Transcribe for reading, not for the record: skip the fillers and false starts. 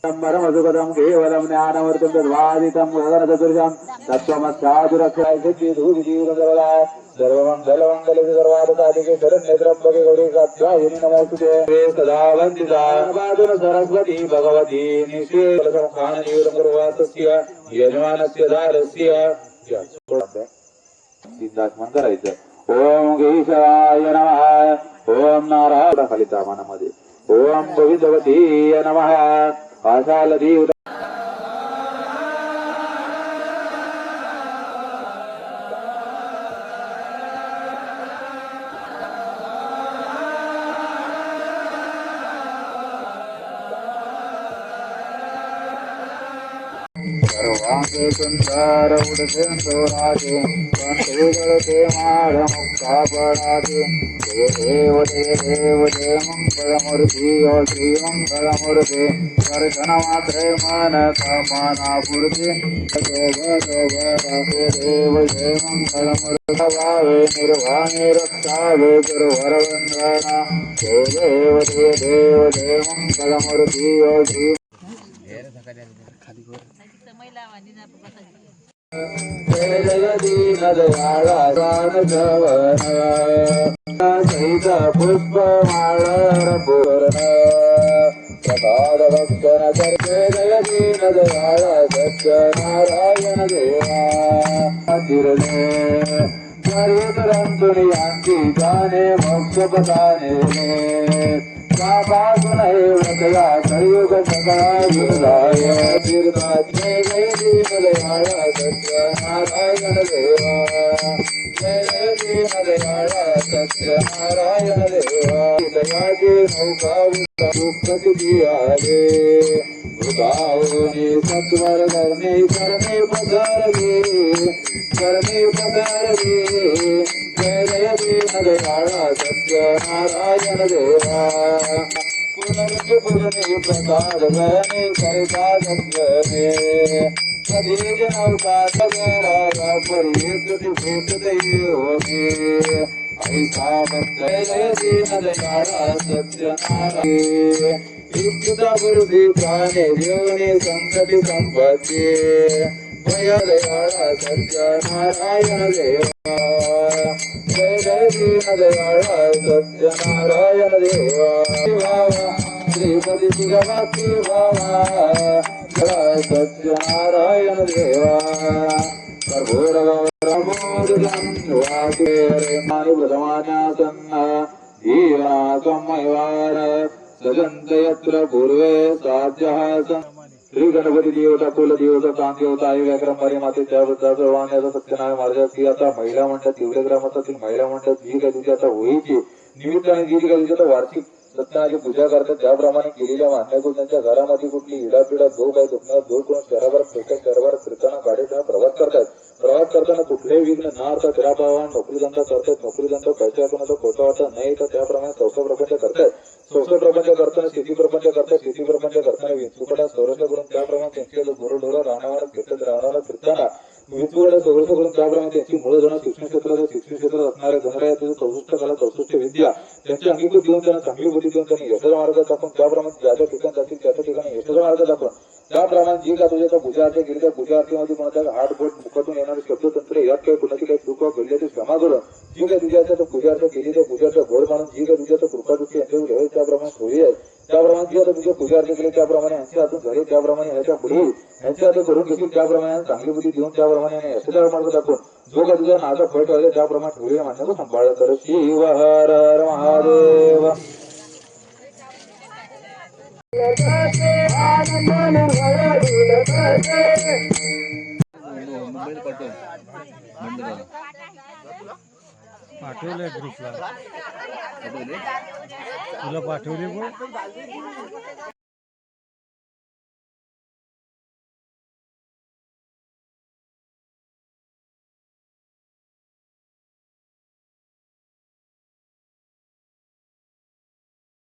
परमसुखदं केवलं ज्ञानमृतं तद्वादितं गगनचतुर्भुजं तत्त्वमस्यादुरक्षराय धूतिजीवनसर्वदा सर्वमङ्गलमङ्गले सर्वार्थसाधिके शरण्यत्र्यम्बके गौरी कात्यायनि नमोस्तुते सदा वन्दिता पातु सरस्वती भगवती निःशेषसमुखाननिवृत्तिर्वासस्य यजमानस्य दारस्य सिद्धात्मन करायचं ओम केशवाय नमः ओम नारायण फलितामानामध्ये ओम गोविंदवती नमः आशालधी सर्वांगे सुंदर उडते राजे कंठे माळ मुक्ता पडाते देव देव जय मंगलमूर्ती ओ श्री मंगलमूर्ती दर्शन मात्रे मन कामना पूर्ती देव जय मंगलमूर्ती भावे निर्वाणे रक्षावे गुरुवरवंदना देव जय मंगलमूर्ती ओ श्री जय जय दीन दयाळा दानगवन सहित पुष्पमाळ पूर्ण प्रसाद भक्तन जय जय दीन दयाळा सत्यनारायण देवा तिरणे चरित्रंतुनि यांची जाणे मोक्षपदाने पासून व्रतया कलियुग सगळा युगाय तीर्थात जय जय दीनदयाळा सत्यनारायण देवा जय जय दीनदयाळा सत्यनारायण देवा दयाची नौका दुःखती आले उदावनी सत्वर करणे करणे पधारले जय जय दीनदयाळा सत्यनारायण देवा पुनर्पुरणे प्रसाद गणे करता सत्वने कधी नौका सगळा परियेत भेटते होगे ऐसा भक्त जय दीनदयाळा सत्यनारायण इच्छिता गुरुदी प्राणे देवने संकटी संपत्ती जय दयाळा सत्यनारायण देवा जय जय दीनदयाळा सत्यनारायण देवा भावा श्रीपती तुझ्यावासी भावा जय सत्यनारायण देवा कर्पूर गौरमोदकं वाकेरे मानुबलमान्यासन्न जीवना संमयवार सजन्त यत्र पूर्वे साध्यः श्री गणपती देवता कुल देवता प्राण देवता आई व्याक्रम मारी माते त्याबद्दल सर्वांना सत्यनारायण महाराजांची आता महिला मंडळ तीव्र ग्रामातील महिला मंडळ जी काही तुझी आता होळीची निमित्ताने जी काही तुझी आता वार्षिक सत्यनारायणाची पूजा करतात त्याप्रमाणे केलेल्या मान्यकून त्यांच्या घरामध्ये कुठली इडापिडा जो काही दुखणार जो कोण शहराभर फिरताना गाडीत प्रवास करतात प्रवास करताना कुठलेही विघ्न न अर्था फिरापावा नोकरी धंदा करतात नोकरी धंदा पैसे कोणाचा खोटा वाटत नाही तर त्याप्रमाणे संस्था प्रपंच करतात संस्था प्रपंच करताना स्थिती प्रपंच करतात स्थिती प्रपंच करताना विंचुकडा संरक्षण करून त्याप्रमाणे त्यांचे गुरुढोरा राहणार फिरतात राहणार फिरताना विंचुकडा संरक्षण करून त्याप्रमाणे त्यांची मूळ धन शिक्षण क्षेत्रात असणारे धनराय चौसष्ट कला 64 विद्या त्यांची अंगीकृत देऊन त्यांना चांगली बुद्धी देऊन त्यांनी यशाचा मार्ग दाखवून त्याप्रमाणे ज्याच्या ठिकाणी जातील त्याच्या ठिकाणी यशाचा मार्ग दाखवून त्याप्रमाणे जी का तुझ्या पूजा अर्थ केली त्या पूजा अर्थेमध्ये कोणाच्या हात बोट मुखातून येणारे शब्दतंत्र यात काही कुणाची काही चूक घडल्याची क्षमा करून जी काही तुझ्या पूजा अर्थ केली त्या पूजाचा घोड मानून जी काही तुझ्या कृपा दृष्टी यांच्यावर घ्यावी त्याप्रमाणे होई आहे त्याप्रमाणे जी आता तुझ्या पूजा अर्थ केली त्याप्रमाणे यांच्या हातून झाले त्याप्रमाणे ह्याच्या पुढे यांच्या हातून करून घेतील त्याप्रमाणे चांगली बुद्धी देऊन त्याप्रमाणे यशाचा मार्ग दाखवून जो का तुझ्या नाचा फळ ठेवले त्याप्रमाणे ठेवले मान्यता सांभाळ कर शिव हर हर महादेव पाठवले ग्रुपला तुला पाठवले पण